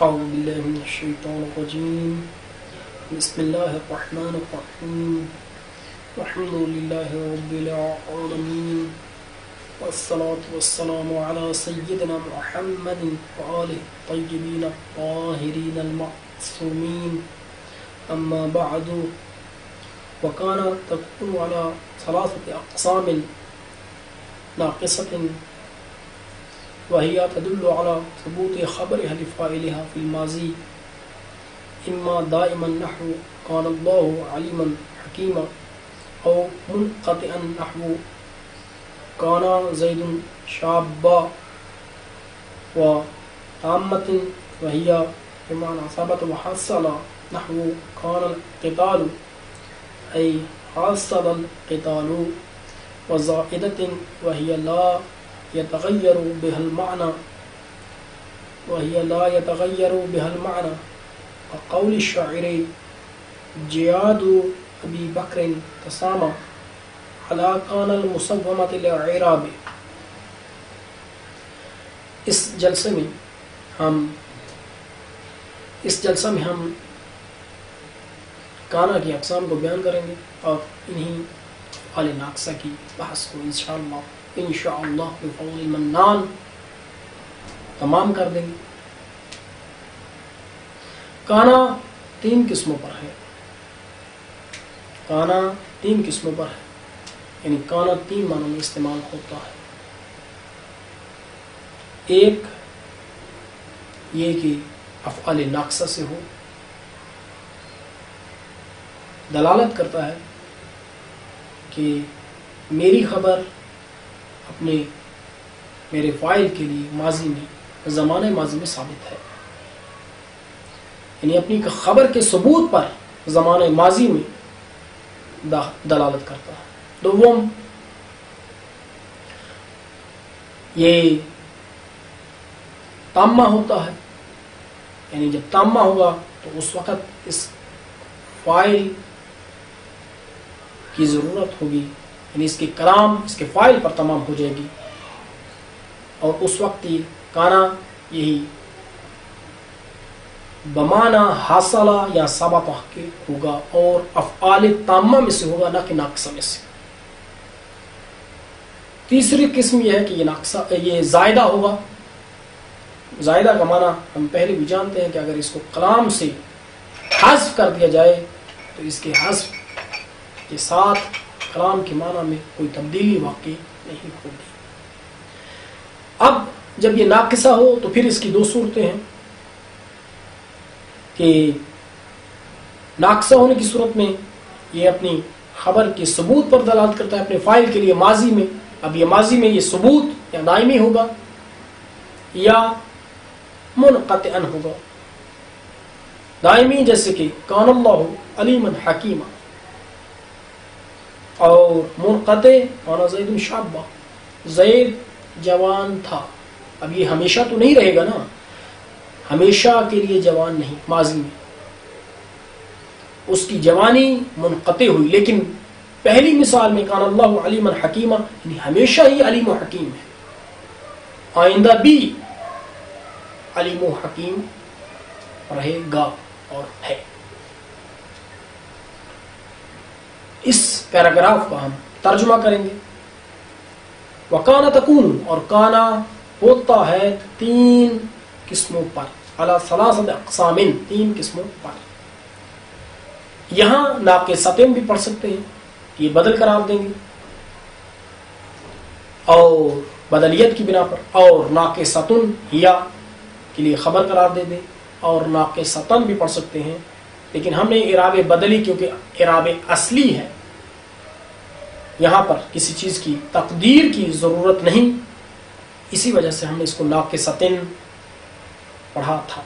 أعوذ بالله من الشيطان الرجيم بسم الله الرحمن الرحيم الحمد لله رب العالمين والصلاة والسلام على سيدنا محمد وآله الطيبين الطاهرين المعصومين أما بعد وكان تكون على ثلاثة أقسام ناقصة وهي تدل على ثبوت خبرها لفاعلها في الماضي إما دائما نحو كان الله عليما حكيما أو منقطعا نحو كان زيد شابا وعامة وهي بمعنى ثبت وحصل نحو كان القتال أي حصل القتال وزائدة وهي لا يتغير بها المعنى وقول الشاعر جياد أبي بكر تسامى على كان المصومة للإعراب. اس جلسے میں ہم کانا کی اقسام کو بیان کریں گے اور انہی افعال ناقصہ کی بحث کو انشاءاللہ بفضل المنان تمام کر دیں گے. کانا تین قسموں پر ہے. کانا تین قسموں پر ہے، یعنی کانا تین معنوں میں استعمال ہوتا ہے. ایک یہ کہ افعال ناقصہ سے ہو، دلالت کرتا ہے کہ میری خبر اپنے میرے فاعل کے لیے ماضی میں زمانہ ماضی میں ثابت ہے، یعنی اپنی خبر کے ثبوت پر زمانہ ماضی میں دلالت کرتا ہے. دوم یہ تامہ ہوتا ہے، یعنی جب تامہ ہوگا تو اس وقت اس فاعل کی ضرورت ہوگی، یعنی اس کے کلام اس کے فاعل پر تمام ہو جائے گی، اور اس وقت یہ کانا یہی بمعنی حاصلہ یا ثبت کے ہوگا اور افعال تامہ میں سے ہوگا، نہ کہ ناقصہ میں سے. تیسری قسم یہ ہے کہ یہ زائدہ ہوگا. زائدہ کا معنی ہم پہلے بھی جانتے ہیں کہ اگر اس کو کلام سے حذف کر دیا جائے تو اس کے حذف کے ساتھ کلام کے معنی میں کوئی تبدیلی واقع نہیں ہوگی. اب جب یہ ناقصہ ہو تو پھر اس کی دو صورتیں ہیں کہ ناقصہ ہونے کی صورت میں یہ اپنی خبر کے ثبوت پر دلالت کرتا ہے اپنے فاعل کے لیے ماضی میں. اب یہ ماضی میں یہ ثبوت یا دائمی ہوگا یا منقطعا ہوگا. دائمی جیسے کہ کان اللہ علیما حکیما، اور منقطع کان زید شابا، زید جوان تھا. اب یہ ہمیشہ تو نہیں رہے گا نا، ہمیشہ کے لیے جوان نہیں، ماضی میں اس کی جوانی منقطع ہوئی. لیکن پہلی مثال میں کان اللہ علیما حکیما، یعنی ہمیشہ ہی علیم و حکیم ہے، آئندہ بھی علیم و حکیم رہے گا اور ہے. اس پیراگراف کا ہم ترجمہ کریں گے. وکانا تکون، اور کانا ہوتا ہے تین قسموں پر، علی ثلاثۃ اقسام، تین قسموں پر. یہاں ناقصتین بھی پڑھ سکتے ہیں، یہ بدل قرار دیں گے اور بدلیت کی بنا پر، اور ناقصتن ہیا کے لیے خبر قرار دے دیں، اور ناقصتن بھی پڑھ سکتے ہیں. لیکن ہم نے اعراب بدلی، کیونکہ اعراب اصلی ہے، یہاں پر کسی چیز کی تقدیر کی ضرورت نہیں، اسی وجہ سے ہم نے اس کو ناقصتن پڑھا تھا.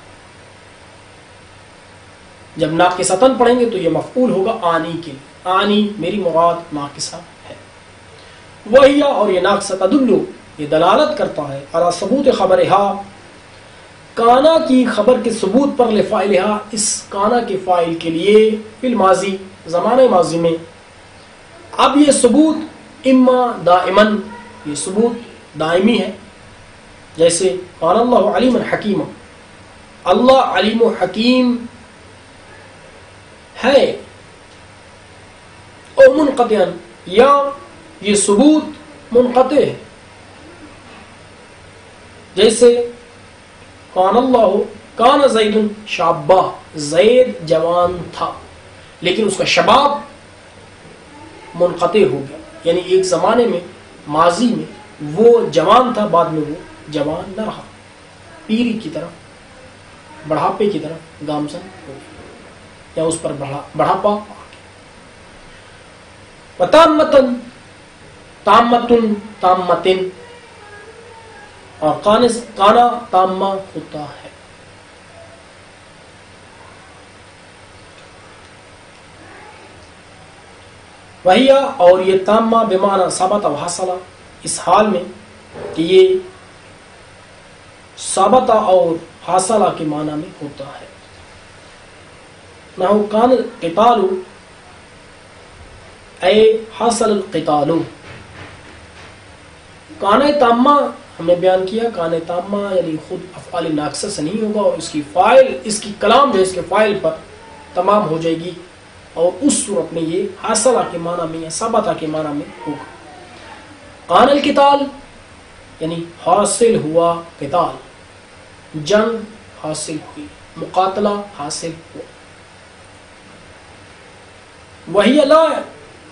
جب ناقصتن پڑھیں گے تو یہ مفعول ہوگا آنی کے لیے. آنی میری مراد ناقصہ ہے. وہی، اور یہ ناقصہ تدلو، یہ دلالت کرتا ہے علی ثبوت خبرہا، کانا کی خبر کے ثبوت پر، لفاعلہا، اس کانا کے فاعل کے لیے، فی الماضی زمانہ ماضی میں. اب یہ ثبوت اما دائمن، یہ ثبوت دائمی ہے، جیسے قال اللہ علیم حکیم، اللہ علیم و حکیم ہے، اور منقطعا یا یہ ثبوت منقطع ہے، جیسے کان اللہ کان زید شابہ، زید جوان تھا لیکن اس کا شباب منقطع ہو گیا، یعنی ایک زمانے میں ماضی میں وہ جوان تھا، بعد میں وہ جوان نہ رہا، پیری کی طرف بڑھاپے کی طرف گامزن ہو گیا، یا اس پر بڑھاپا آ گیا۔ وتامتن تامتن تامتن، اور کانا تامہ ہوتا ہے۔ وہی اور یہ تامہ بمعنی ثابت و حاصلہ، اس حال میں کہ یہ ثابت اور حاصلہ کے معنی میں ہوتا ہے۔ نحو کان القتال اے حاصل القتال، کان تامہ ہم نے بیان کیا، کان تامہ یعنی خود افعال ناقصہ سے نہیں ہوگا، اور اس کی فاعل، اس کی کلام جو ہے اس کے فاعل پر تمام ہو جائے گی، اور اس صورت میں یہ حاصلہ کے معنی میں یا ثابتہ کے معنی میں ہوگا۔ کان القتال یعنی حاصل ہوا قتال، جنگ حاصل ہوئی، مقاتلہ حاصل ہوا۔ وہی لا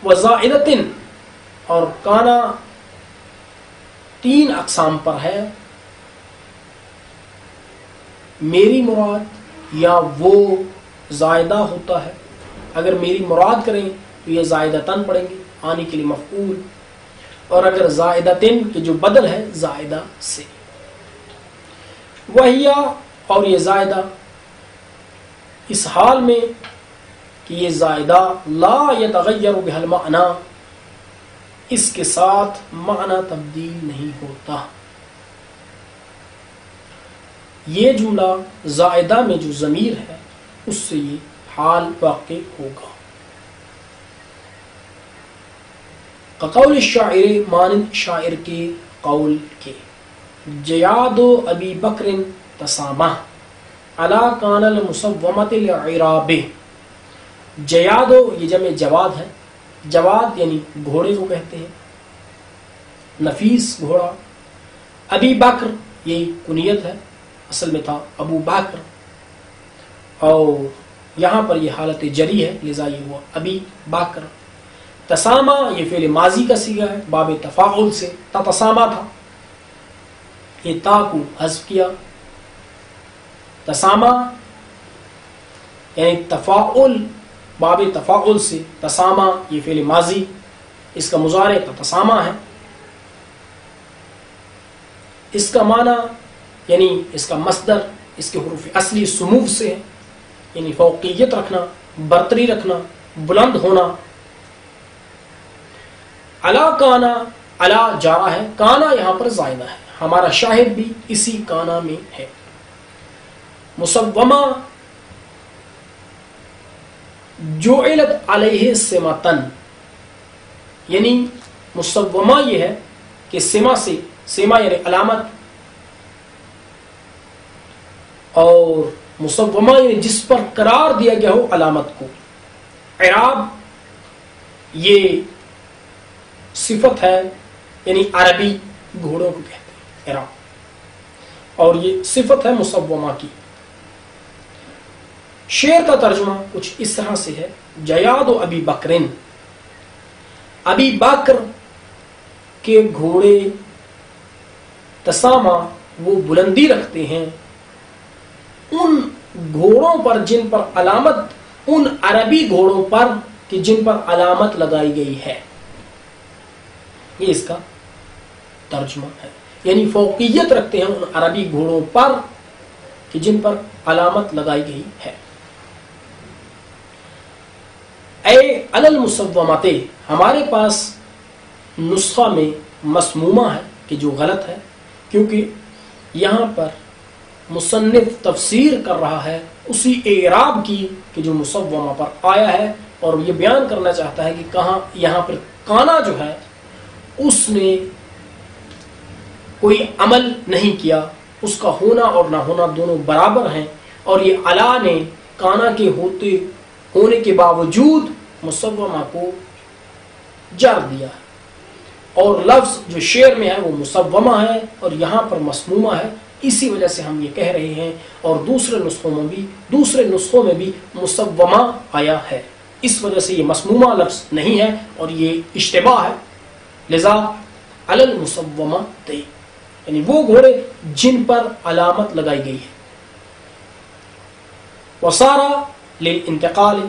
وزائدۃ، اور کانا تین اقسام پر ہے، میری مراد یا وہ زائدہ ہوتا ہے، اگر میری مراد کریں تو یہ زائدتن پڑھیں گے، آنے کے لیے مفعول، اور اگر زائدتن کے جو بدل ہے زائدہ سے۔ وہی اور یہ زائدہ اس حال میں کہ یہ زائدہ لا یتغیر بها المعنی، اس کے ساتھ معنی تبدیل نہیں ہوتا۔ یہ جملہ زائدہ میں جو ضمیر ہے اس سے یہ حال واقع ہوگا۔ قول الشاعر، مانند شاعر کے قول کے، جیاد ابی بکر تسامہ علی کان المسومۃ العراب۔ جیاد یہ جمع جواد ہے، جواد یعنی گھوڑے کو کہتے ہیں، نفیس گھوڑا۔ ابی بکر یہ کنیت ہے، اصل میں تھا ابو بکر، اور یہاں پر یہ حالت جری ہے لذا یہ ہوا ابی بکر۔ تسامہ یہ فعل ماضی کا صیغہ ہے، باب تفاعل سے، تسامہ تھا، یہ تا کو حذف کیا، تسامہ یعنی تفاعل، باب تفاعل سے، تسامہ یہ فعل ماضی، اس کا مضارع تسامہ ہے، اس کا معنی یعنی اس کا مصدر اس کے حروف اصلی سمو سے ہے، یعنی فوقیت رکھنا، برتری رکھنا، بلند ہونا۔ علا کانا، علا جارا ہے، کانا یہاں پر زائدہ ہے، ہمارا شاہد بھی اسی کانا میں ہے۔ مسومہ جعلت علیہ سمتن، یعنی مسومہ یہ ہے کہ سما سے، سما یعنی علامت، اور مسومہ یعنی جس پر قرار دیا گیا ہو علامت کو۔ اعراب یہ صفت ہے، یعنی عربی گھوڑوں کو کہتے ہیں اعراب، اور یہ صفت ہے مسومہ کی۔ شعر کا ترجمہ کچھ اس طرح سے ہے، جیاد و ابی بکرن، ابی بکر کے گھوڑے تسامہ وہ بلندی رکھتے ہیں ان گھوڑوں پر جن پر علامت، ان عربی گھوڑوں پر کہ جن پر علامت لگائی گئی ہے، یہ اس کا ترجمہ ہے، یعنی فوقیت رکھتے ہیں ان عربی گھوڑوں پر کہ جن پر علامت لگائی گئی ہے۔ اے علی المسومۃ، ہمارے پاس نسخہ میں مسمومہ ہے کہ جو غلط ہے، کیونکہ یہاں پر مصنف تفسیر کر رہا ہے اسی اعراب کی کہ جو مسومہ پر آیا ہے، اور یہ بیان کرنا چاہتا ہے کہ کہاں یہاں پر کانا جو ہے اس نے کوئی عمل نہیں کیا، اس کا ہونا اور نہ ہونا دونوں برابر ہیں، اور یہ علا نے کانا کے ہونے کے باوجود مسومہ کو جر دیا ہے، اور لفظ جو شعر میں ہے وہ مسومہ ہے اور یہاں پر مسمومہ ہے، اسی وجہ سے ہم یہ کہہ رہے ہیں۔ اور دوسرے نسخوں میں بھی مسومہ آیا ہے، اس وجہ سے یہ مسمومہ لفظ نہیں ہے اور یہ اشتباہ ہے، لذا علی المسومہ تے، یعنی وہ گھوڑے جن پر علامت لگائی گئی ہے۔ وصارا للانتقال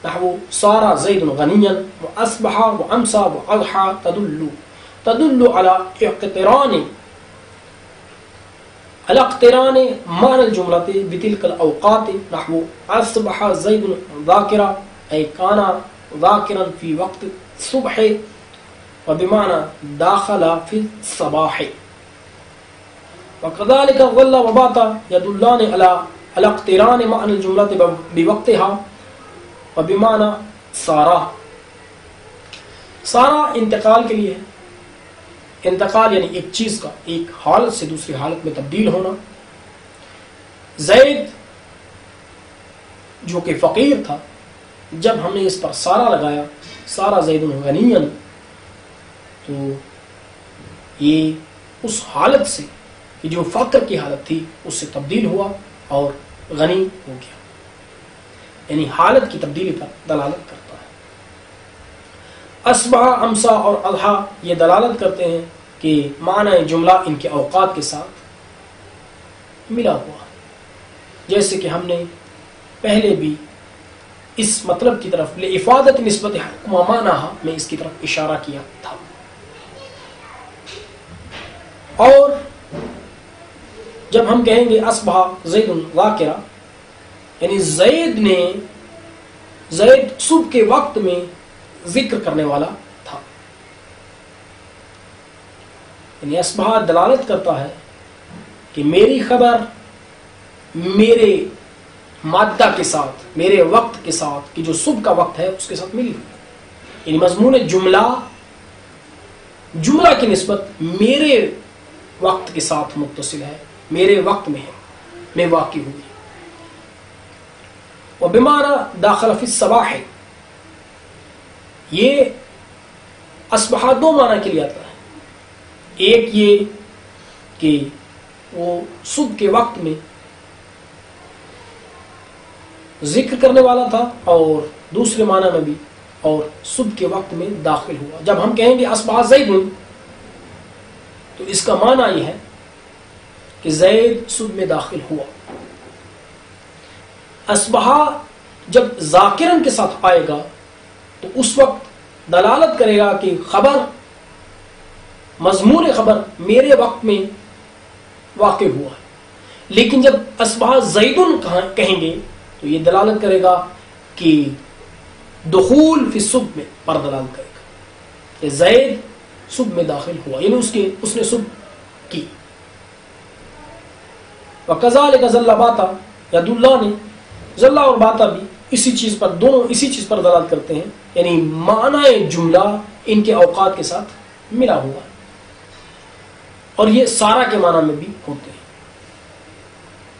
نحو صار زید غنیا واصبح وامسى واضحى تدل على اقتران معنى الجملة بتلك الأوقات نحو أصبح زيد ذاكرا أي كان ذاكرا في وقت الصبح وبمعنى داخل في الصباح، وكذلك ظل وبات يدلان على اقتران معنى الجملة بوقتها وبمعنى سارا۔ سارا انتقال کے لیے ہے، انتقال یعنی ایک چیز کا ایک حالت سے دوسری حالت میں تبدیل ہونا۔ زید جو کہ فقیر تھا، جب ہم نے اس پر سارا لگایا، سارا زید غنیا، تو یہ اس حالت سے کہ جو فقر کی حالت تھی اس سے تبدیل ہوا اور غنی ہو گیا، یعنی حالت کی تبدیلی پر دلالت کرتا ہے۔ اصبح، امسا اور اضحیٰ یہ دلالت کرتے ہیں کہ معنی جملہ ان کے اوقات کے ساتھ ملا ہوا، جیسے کہ ہم نے پہلے بھی اس مطلب کی طرف لافادۃ نسبت حکم معنیٰ میں اس کی طرف اشارہ کیا تھا۔ اور جب ہم کہیں گے اصبح زید ذاکرا، یعنی زید صبح کے وقت میں ذکر کرنے والا تھا، یعنی اصبح دلالت کرتا ہے کہ میری خبر میرے مادہ کے ساتھ، میرے وقت کے ساتھ، کہ جو صبح کا وقت ہے اس کے ساتھ ملی ہوئی، یعنی مضمون جملہ کی نسبت میرے وقت کے ساتھ متصل ہے، میرے وقت میں ہے، میں واقع ہوئی۔ وبمعنى داخل فی الصباح، یہ اصبح دو معنی کے لیے آتا ہے، ایک یہ کہ وہ صبح کے وقت میں ذکر کرنے والا تھا، اور دوسرے معنی میں بھی اور صبح کے وقت میں داخل ہوا۔ جب ہم کہیں گے اصبح زید، تو اس کا معنی یہ ہے کہ زید صبح میں داخل ہوا۔ اصبح جب ذاکرن کے ساتھ آئے گا تو اس وقت دلالت کرے گا کہ خبر، مضمون خبر میرے وقت میں واقع ہوا ہے، لیکن جب اصبح زیدن کہیں گے تو یہ دلالت کرے گا کہ دخول فی الصبح میں پر دلالت کرے گا کہ زید صبح میں داخل ہوا، یعنی اس نے صبح کی۔ وَكَذَلِكَ ظَلَّ بَاتَ يَدُلَّانِ، ظلہ اور باتا بھی اسی چیز پر، دونوں اسی چیز پر دلالت کرتے ہیں، یعنی معنی جملہ ان کے اوقات کے ساتھ ملا ہوا ہے، اور یہ سارا کے معنی میں بھی ہوتے ہیں۔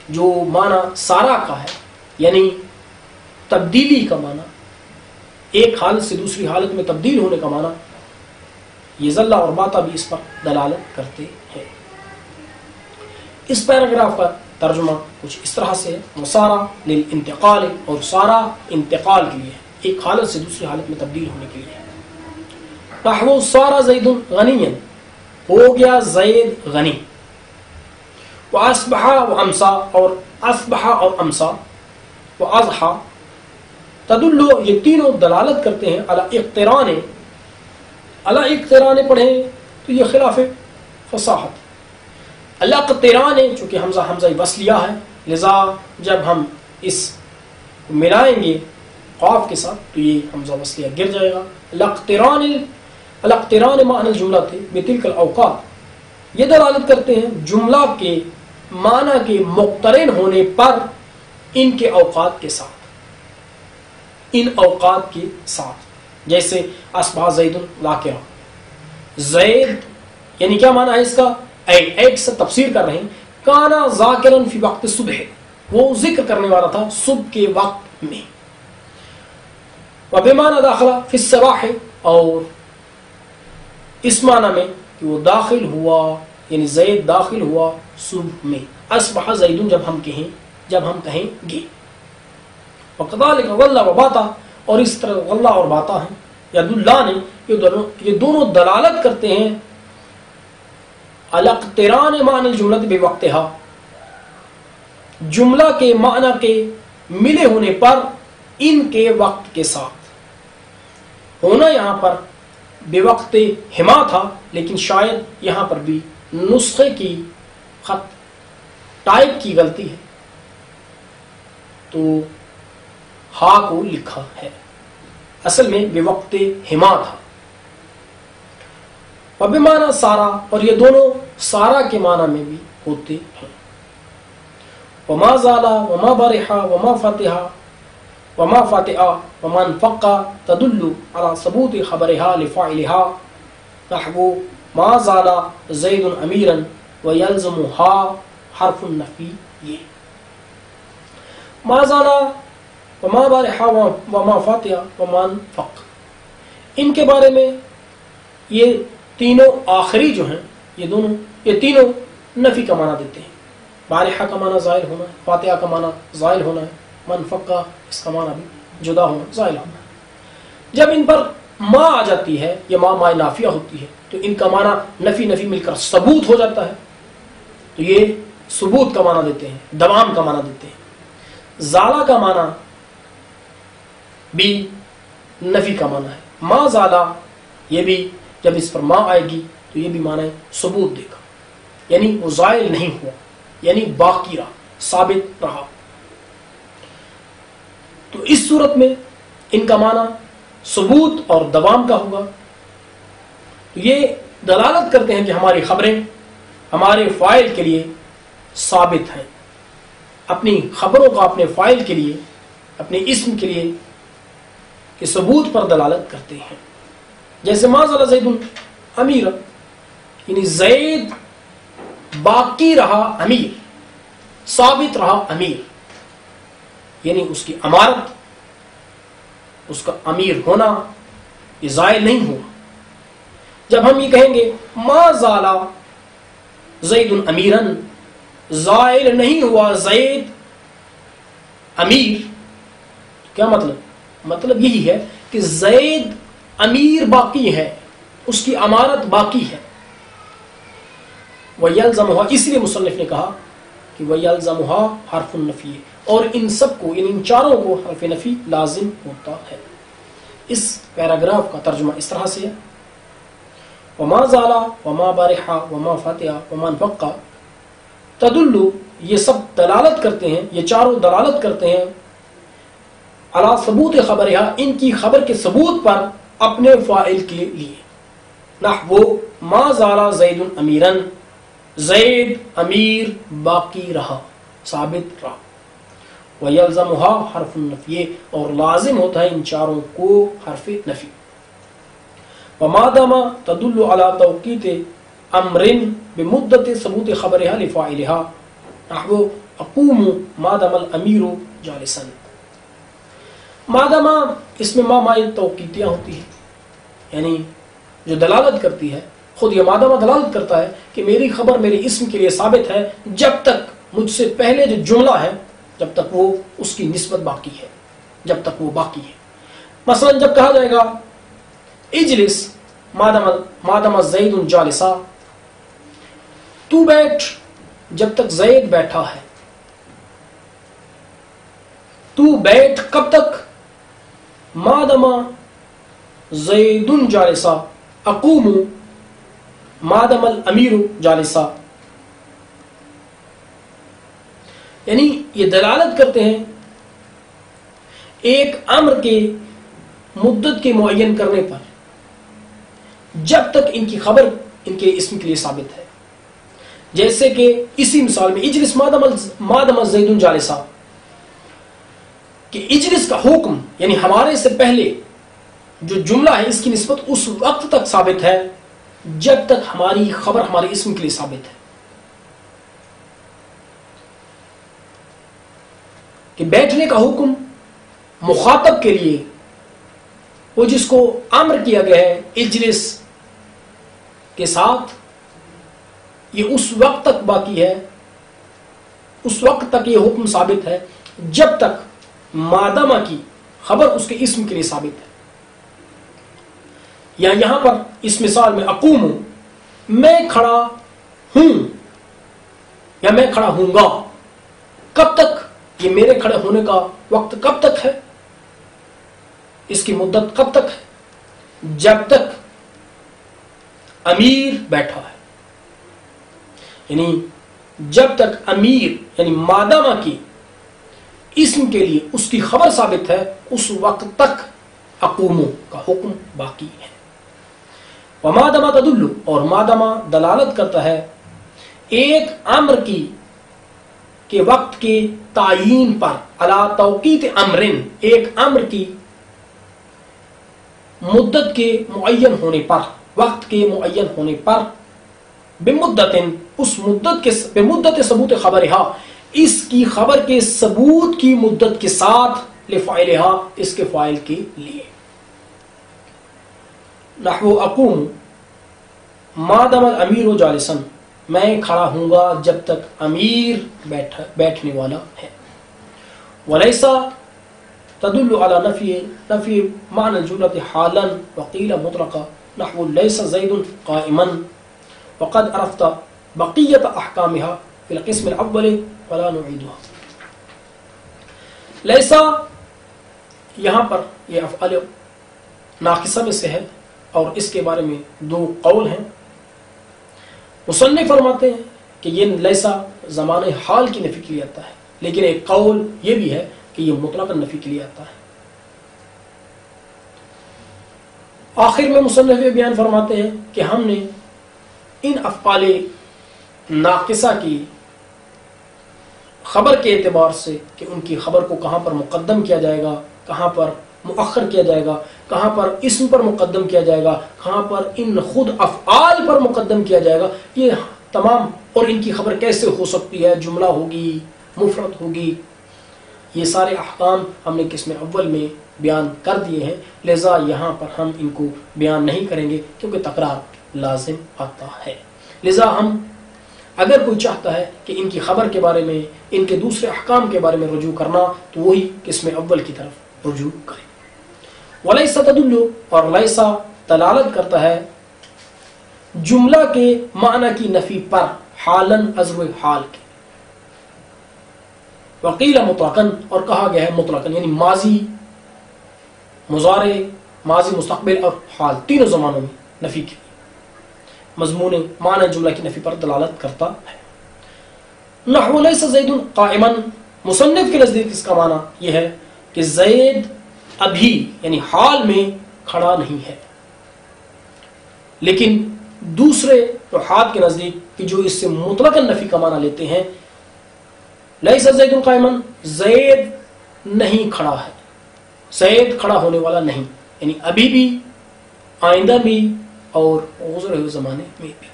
جو معنی سارا کا ہے یعنی تبدیلی کا معنی، ایک حالت سے دوسری حالت میں تبدیل ہونے کا معنی، یہ ظلہ اور باتا بھی اس پر دلالت کرتے ہیں۔ اس پیراگراف کا ترجمہ کچھ اس طرح سے ہے، وصارا للانتقال، اور سارا انتقال کے لیے، ایک حالت سے دوسری حالت میں تبدیل ہونے کے لیے۔ نحو صار زید غنیا، ہو گیا زید غنی۔ واصبح وامسا، اور اصبح اور امسا، واضحى تدل، یہ تینوں دلالت کرتے ہیں علی اقتران، علی اقتران پڑھیں تو یہ خلاف فصاحت، الاقتران چونکہ حمزہ وصلیہ ہے، لذا جب ہم اس ملائیں گے قاف کے ساتھ تو یہ حمزہ وصلیہ گر جائے گا۔ الاقتران معنی الجملہ تھے بتلک الاوقات، یہ دلالت کرتے ہیں جملہ کے معنی کے مقترن ہونے پر ان کے اوقات کے ساتھ، ان اوقات کے ساتھ، جیسے اصبح زید ذاکرا، زید یعنی کیا معنی ہے اس کا، ایک سے تفسیر کر رہے ہیں، کانا ذاکرا فی وقت صبح، وہ ذکر کرنے والا تھا صبح کے وقت میں. وبمعنى داخل فی الصباح، اور اس معنی میں کہ وہ داخل ہوا، یعنی زید داخل ہوا صبح میں. اصبح زید جب ہم کہیں گے. وکذالک غلہ و باتا، اور اس طرح غلہ اور باتا ہیں یدلان، یہ دونوں دلالت کرتے ہیں علی اقتران معنی الجملۃ بوقتها، جملہ کے معنی کے ملے ہونے پر ان کے وقت کے ساتھ. ہونا یہاں پر بے وقت ہما تھا، لیکن شاید یہاں پر بھی نسخے کی خط ٹائپ کی غلطی ہے تو ہا کو لکھا ہے، اصل میں بے وقت ہما تھا. وبمعنى سارا، اور یہ دونوں سارا کے معنی میں بھی ہوتے ہیں. وما زال وما برح وما فتح وما فاتئ وما انفق تدل على ثبوت خبرها لفاعلها، نحو ما زال زید اميرا ويلزمها حرف النفی. یہ ما زال وما برح وما فاتئ وما انفق، ان کے بارے میں یہ تینوں آخری جو ہیں یہ تینوں نفی کا معنی دیتے ہیں. بارحہ کا معنی زائل ہونا ہے، فاتحہ کا معنی زائل ہونا ہے، منفقہ اس کا معنی بھی جدا ہونا، زائل ہونا ہے. جب ان پر ما آ جاتی ہے، یہ ما نافیہ ہوتی ہے، تو ان کا معنی نفی مل کر ثبوت ہو جاتا ہے، تو یہ ثبوت کا معنی دیتے ہیں، دوام کا معنی دیتے ہیں. زالہ کا معنی بھی نفی کا معنی ہے. ما زالہ، یہ بھی جب اس پر ما آئے گی تو یہ بھی معنی ثبوت دے گا، یعنی وہ زائل نہیں ہوا، یعنی باقی رہا، ثابت رہا. تو اس صورت میں ان کا معنی ثبوت اور دوام کا ہوگا. یہ دلالت کرتے ہیں کہ ہماری خبریں ہمارے فاعل کے لیے ثابت ہیں، اپنی خبروں کا اپنے فاعل کے لیے، اپنے اسم کے لیے کہ ثبوت پر دلالت کرتے ہیں. جیسے ما زال زید امیر، یعنی زید باقی رہا امیر، ثابت رہا امیر، یعنی اس کی امارت، اس کا امیر ہونا یہ زائل نہیں ہوا. جب ہم یہ کہیں گے ما زال زید امیرا، زائل نہیں ہوا زید امیر، کیا مطلب یہی ہے کہ زید امیر باقی ہے، اس کی امارت باقی ہے. وَيَلْزَمُهَا، اس لیے مصنف نے کہا کہ وَيَلْزَمُهَا حرف النفی، اور ان سب کو، یعنی ان چاروں کو حرف نفی لازم ہوتا ہے. اس پیراگراف کا ترجمہ اس طرح سے ہے: وَمَا زَالَ وَمَا بَرِحَ وَمَا فَاتِحَ وَمَا انْفَقَّ تدل، یہ سب دلالت کرتے ہیں، یہ چاروں دلالت کرتے ہیں علی ثبوت خبرها، ان کی خبر کے ثبوت پر اپنے فاعل کے لیے. نحو ما زال زید امیرا، زید امیر باقی رہا، ثابت رہا. وَيَلْزَمُهَا حرف النفی، اور لازم ہوتا ہے ان چاروں کو حرف نفی. وَمَا دَامَ تَدُلُّ عَلَى تَوْقِيتِ أَمْرٍ بِمُدَّةِ ثبوت خبرها لفاعلها، نحو اقوم ما دام الامیر جالسا. مادامہ اس میں مائے توقیتیاں ہوتی ہیں، یعنی جو دلالت کرتی ہے، خود یہ مادامہ دلالت کرتا ہے کہ میری خبر میرے اسم کے لیے ثابت ہے جب تک مجھ سے پہلے جو جملہ ہے جب تک وہ اس کی نسبت باقی ہے، جب تک وہ باقی ہے. مثلا جب کہا جائے گا اجلس مادام زید جالسا، تو بیٹھ جب تک زید بیٹھا ہے. تو بیٹھ کب تک؟ مادام زید جالسا، اقوم مادام الامیر جالسا. یعنی یہ دلالت کرتے ہیں ایک امر کے مدت کے معین کرنے پر جب تک ان کی خبر ان کے اسم کے لیے ثابت ہے. جیسے کہ اسی مثال میں اجلس مادام زید جالسا، کہ اجلس کا حکم یعنی ہمارے سے پہلے جو جملہ ہے اس کی نسبت اس وقت تک ثابت ہے جب تک ہماری خبر ہمارے اسم کے لیے ثابت ہے. کہ بیٹھنے کا حکم مخاطب کے لیے وہ جس کو امر کیا گیا ہے اجلس کے ساتھ، یہ اس وقت تک باقی ہے، اس وقت تک یہ حکم ثابت ہے جب تک مادامہ کی خبر اس کے اسم کے لیے ثابت ہے. یا یہاں پر اس مثال میں اقوم، میں کھڑا ہوں یا میں کھڑا ہوں گا، کب تک؟ یہ میرے کھڑے ہونے کا وقت کب تک ہے، اس کی مدت کب تک ہے؟ جب تک امیر بیٹھا ہے. یعنی جب تک امیر یعنی مادامہ کی اسم کے لیے اس کی خبر ثابت ہے اس وقت تک اقوموں کا حکم باقی ہے. ومادامہ تدل، اور مادامہ دلالت کرتا ہے ایک امر کی کے وقت کے تعیین پر، علی توقیت امرن، ایک امر کی مدت کے معین ہونے پر، وقت کے معین ہونے پر، بمدت، اس مدت کے بمدت ثبوت خبرہا، اس کی خبر کے ثبوت کی مدت کے ساتھ، لفاعلہا، اس کے فاعل کے لیے. نحو اقوم مادام الامیر جالسا، میں کھڑا ہوں گا جب تک امیر بیٹھنے والا ہے. ولیسا تدل على نفی معنی الجملة حالا وقیل مطلقا، نحو لیس زید قائما وقد عرفت بقیت احکامها فی القسم الاول ولا نعیدها. لیسا یہاں پر یہ افعال ناقصہ میں سے ہے اور اس کے بارے میں دو قول ہیں. مصنف فرماتے ہیں کہ یہ لیسا زمان حال کی نفی کے لیے آتا ہے، لیکن ایک قول یہ بھی ہے کہ یہ مطلقاً نفی کے لیے آتا ہے. آخر میں مصنف یہ بیان فرماتے ہیں کہ ہم نے ان افعال ناقصہ کی خبر کے اعتبار سے کہ ان کی خبر کو کہاں پر مقدم کیا جائے گا، کہاں پر مؤخر کیا جائے گا، کہاں پر اسم پر مقدم کیا جائے گا، کہاں پر ان خود افعال پر مقدم کیا جائے گا، یہ تمام، اور ان کی خبر کیسے ہو سکتی ہے، جملہ ہوگی، مفرد ہوگی، یہ سارے احکام ہم نے قسم اول میں بیان کر دیے ہیں. لہذا یہاں پر ہم ان کو بیان نہیں کریں گے کیونکہ تکرار لازم آتا ہے. لہذا ہم اگر کوئی چاہتا ہے کہ ان کی خبر کے بارے میں، ان کے دوسرے احکام کے بارے میں رجوع کرنا، تو وہی قسم اول کی طرف رجوع کرے. ولیسا تدل، اور لیسا دلالت کرتا ہے جملہ کے معنی کی نفی پر، حالن عزو حال کے. وقیل مطلقاً، اور کہا گیا ہے مطلقاً، یعنی ماضی، مضارع، ماضی مستقبل اور حال تینوں زمانوں میں نفی کی مضمون معنی جملہ کی نفی پر دلالت کرتا ہے. نحو لیس زید قائما، مصنف کے نزدیک اس کا معنی یہ ہے کہ زید ابھی یعنی حال میں کھڑا نہیں ہے. لیکن دوسرے نحات کے نزدیک کہ جو اس سے مطلقاً نفی کا معنی لیتے ہیں، لیس زید قائما، زید نہیں کھڑا ہے، زید کھڑا ہونے والا نہیں، یعنی ابھی بھی، آئندہ بھی، اور گزرے ہوئے زمانے میں بھی.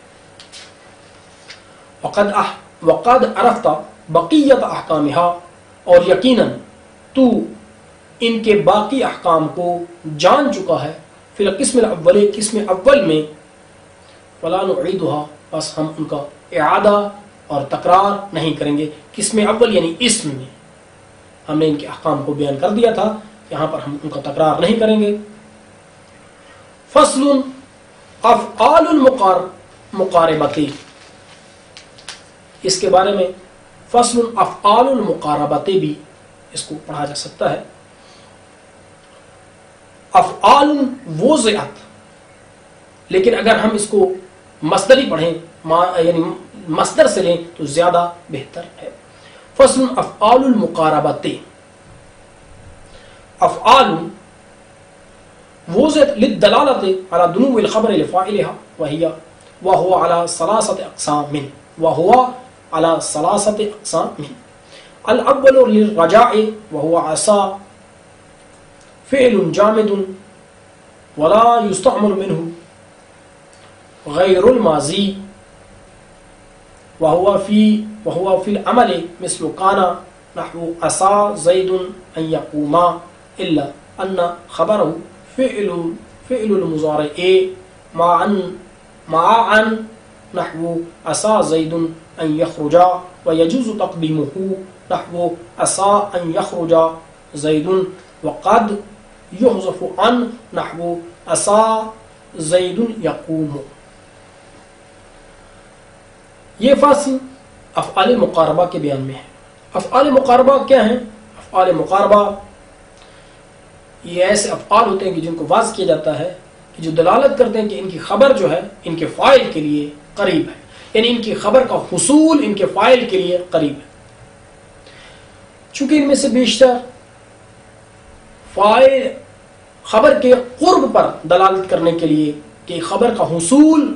وقد عرفت بقیت احکامها، اور یقیناً تو ان کے باقی احکام کو جان چکا ہے، فی القسم الاول، قسم اول میں، ولا نعیدها، بس ہم ان کا اعادہ اور تکرار نہیں کریں گے. قسم اول یعنی اسم میں ہم نے ان کے احکام کو بیان کر دیا تھا، یہاں پر ہم ان کا تکرار نہیں کریں گے. فصل افعال المقاربتی، اس کے بارے میں فصل افعال المقاربتی بھی اس کو پڑھا جا سکتا ہے. افعال وضعت، لیکن اگر ہم اس کو مصدری پڑھیں یعنی مصدر سے لیں تو زیادہ بہتر ہے. فصل افعال المقاربتی، افعال وضعت للدلالة على دنو الخبر لفاعلها وهو على ثلاثة أقسام، الأول للرجاء وهو عصا، فعل جامد ولا يستعمل منه غير الماضي، وهو في العمل مثل كان نحو عصا زید ان یقوما الا ان خبره فعل المضارع مع عن نحو عصا زید ان یخرجا ويجوز تقدیمه نحو عصا ان یخرج زید وقد یحذف عن نحو عصا زید یقوم. یہ فاصل افعال مقاربہ کے بیان میں ہے. افعال مقاربہ کیا ہیں؟ افعال مقاربہ یہ ایسے افعال ہوتے ہیں کہ جن کو واضح کیا جاتا ہے کہ جو دلالت کرتے ہیں کہ ان کی خبر جو ہے ان کے فاعل کے لیے قریب ہے، یعنی ان کی خبر کا حصول ان کے فاعل کے لیے قریب ہے. چونکہ ان میں سے بیشتر فاعل خبر کے قرب پر دلالت کرنے کے لیے کہ خبر کا حصول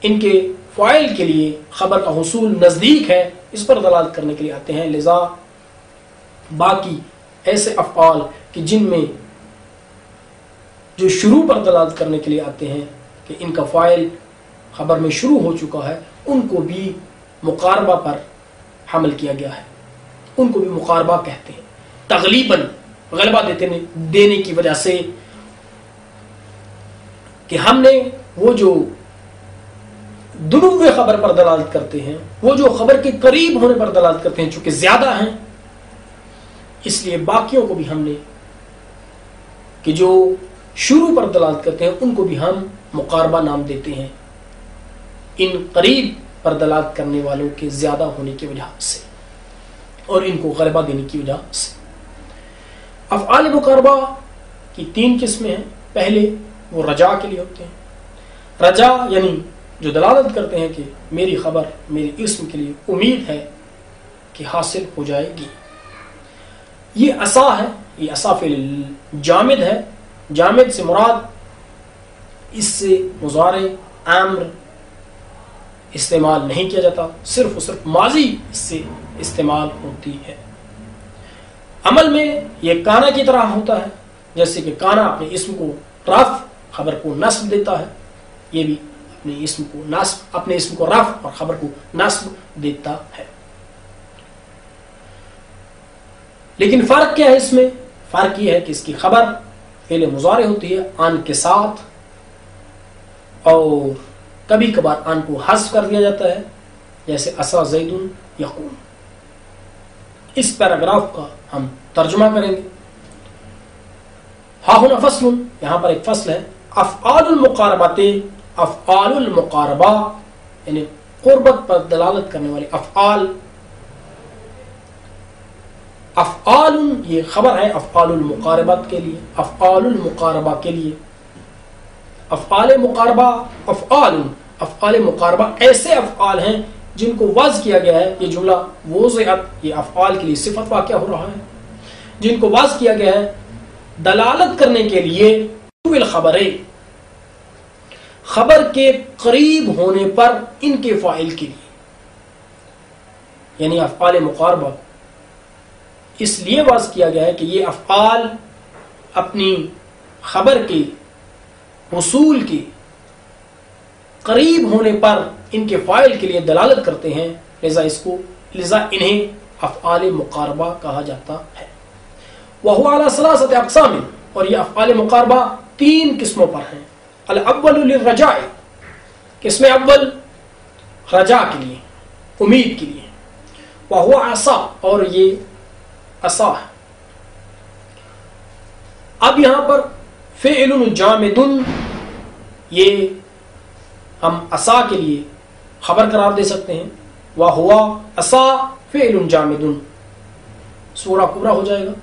ان کے فاعل کے لیے خبر کا حصول نزدیک ہے، اس پر دلالت کرنے کے لیے آتے ہیں. لذا باقی ایسے افعال کہ جن میں جو شروع پر دلالت کرنے کے لیے آتے ہیں کہ ان کا فاعل خبر میں شروع ہو چکا ہے، ان کو بھی مقاربہ پر حمل کیا گیا ہے، ان کو بھی مقاربہ کہتے ہیں. تغلیباً غلبہ دینے کی وجہ سے کہ ہم نے وہ جو دنو خبر پر دلالت کرتے ہیں، وہ جو خبر کے قریب ہونے پر دلالت کرتے ہیں، چونکہ زیادہ ہیں، اس لیے باقیوں کو بھی ہم نے کہ جو شروع پر دلالت کرتے ہیں ان کو بھی ہم مقاربہ نام دیتے ہیں، ان قریب پر دلالت کرنے والوں کے زیادہ ہونے کی وجہ سے اور ان کو غلبہ دینے کی وجہ سے. افعال مقاربہ کی 3 قسمیں ہیں. پہلے وہ رجا کے لیے ہوتے ہیں. رجا یعنی جو دلالت کرتے ہیں کہ میری خبر میرے اسم کے لیے امید ہے کہ حاصل ہو جائے گی. یہ عصا ہے، یہ عصا فعل جامد ہے. جامد سے مراد اس سے مضارع امر استعمال نہیں کیا جاتا، صرف اور صرف ماضی اس سے استعمال ہوتی ہے. عمل میں یہ کانا کی طرح ہوتا ہے، جیسے کہ کانا اپنے اسم کو رفع خبر کو نصب دیتا ہے، یہ بھی اپنے اسم کو رفع اور خبر کو نصب دیتا ہے. لیکن فرق کیا ہے اس میں؟ فرق یہ ہے کہ اس کی خبر فعل مضارع ہوتی ہے ان کے ساتھ، اور کبھی کبھار ان کو حذف کر دیا جاتا ہے، جیسے عصا زید یقوم. اس پیراگراف کا ہم ترجمہ کریں گے. ہا ہنا فصل، یہاں پر ایک فصل ہے. افعال المقاربات، افعال المقاربہ یعنی قربت پر دلالت کرنے والے افعال. افعال یہ خبر ہے افعال المقاربت کے لیے، افعال المقاربہ کے لیے. افعال مقاربہ افعال مقاربہ ایسے افعال ہیں جن کو وضع کیا گیا ہے. یہ جملہ وضعت یہ افعال کے لیے صفت واقع ہو رہا ہے، جن کو وضع کیا گیا ہے دلالت کرنے کے لیے خبریں، خبر کے قریب ہونے پر ان کے فاعل کے لیے. یعنی افعال مقاربہ اس لیے وضع کیا گیا ہے کہ یہ افعال اپنی خبر کے حصول کے قریب ہونے پر ان کے فاعل کے لیے دلالت کرتے ہیں، لذا انہیں افعال مقاربہ کہا جاتا ہے. وَهُوَ عَلَى ثَلَاثَةِ أَقْسَامٍ، اور یہ افعال مقاربہ 3 قسموں پر ہیں. الاول للرجاء، قسم اول رجا کے لیے، امید کے لیے. وَهُوَ عَصَا، اور یہ عصا ہے. اب یہاں پر فعل جامد، یہ ہم عصا کے لیے خبر قرار دے سکتے ہیں. وَهُوَ عَصَا فعل جامد، سورہ کبرا ہو جائے گا،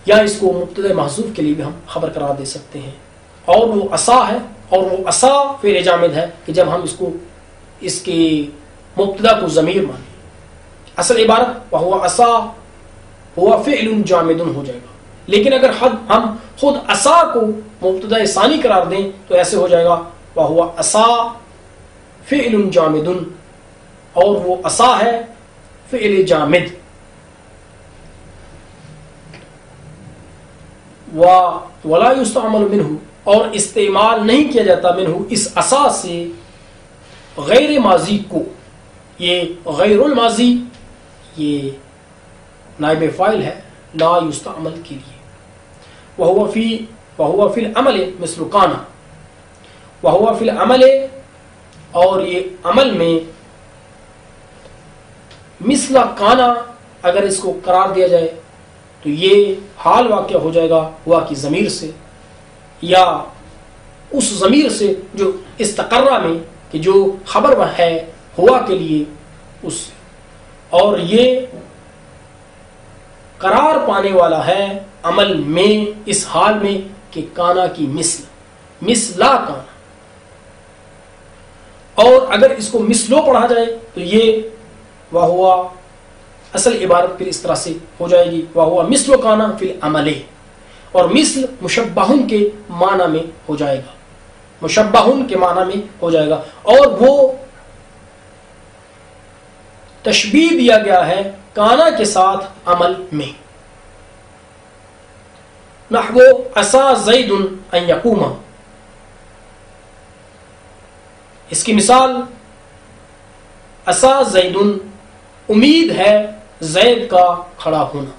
یا اس کو مبتدا محذوف کے لیے بھی ہم خبر قرار دے سکتے ہیں. اور وہ عصا ہے، اور وہ عصا فعل جامد ہے کہ جب ہم اس کے مبتدا کو ضمیر مانیں. اصل عبارت وَهُوَ عَصَا هُوَ فعل جامد ہو جائے گا. لیکن اگر ہم خود عصا کو مبتدا ثانی قرار دیں تو ایسے ہو جائے گا وَهُوَ عَصَا فعل جامد، اور وہ عصا ہے فعل جامد. وَلَا يُسْتَعْمَلُ مِنْهُ، اور استعمال نہیں کیا جاتا منہ اس عصا سے غیر ماضی کو. یہ غیر الماضی یہ نائب فاعل ہے لا یستعمل کے لیے. وہو فی العمل مثل کانا، وہو فی العمل، اور یہ عمل میں مثل کانا اگر اس کو قرار دیا جائے تو یہ حال واقع ہو جائے گا ہوا کی ضمیر سے، یا اس ضمیر سے جو استقرہ میں کہ جو خبر ہے ہوا کے لیے اس سے، اور یہ قرار پانے والا ہے عمل میں اس حال میں کہ کانا کی مثلا کانا. اور اگر اس کو مثلو پڑھا جائے تو یہ وہوا اصل عبارت پھر اس طرح سے ہو جائے گی وہوا مثل کانا فی العمل، اور مثل مشبہن کے معنی میں ہو جائے گا، مشبہن کے معنی میں ہو جائے گا، اور وہ تشبیہ دیا گیا ہے کانا کے ساتھ عمل میں. نحو عسى زید ان یقوم، اس کی مثال عسى زید، امید ہے زید کا کھڑا ہونا،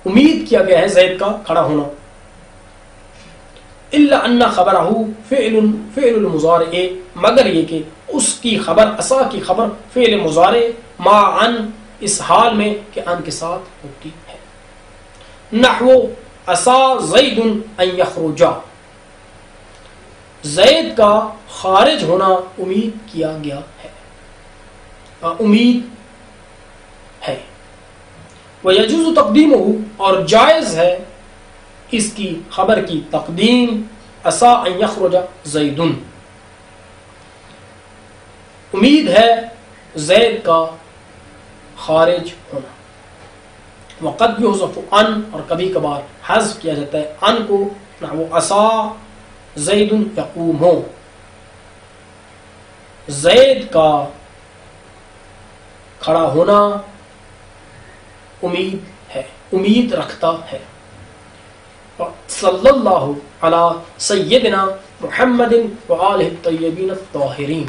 امید کیا گیا ہے زید کا کھڑا ہونا. الا ان خبرہ فعل المضارع، مگر یہ کہ اس کی خبر عسا کی خبر فعل مضارع مع ان، اس حال میں کہ ان کے ساتھ ہوتی ہے. نحو عسا زید ان یخرج، زید کا خارج ہونا امید کیا گیا ہے، امید ہے. وَيَجُوزُ تَقْدِيمُهُ، اور جائز ہے اس کی خبر کی تقدیم عسا ان یخرج زید، امید ہے زید کا خارج ہونا. وقد یحذف ان، اور کبھی کبھار حذف کیا جاتا ہے ان کو. نحو عسا زید یقوم، زید کا کھڑا ہونا امید ہے، امید رکھتا ہے. صلی اللہ علی سیدنا محمد وآلہ الطیبین الطاہرین.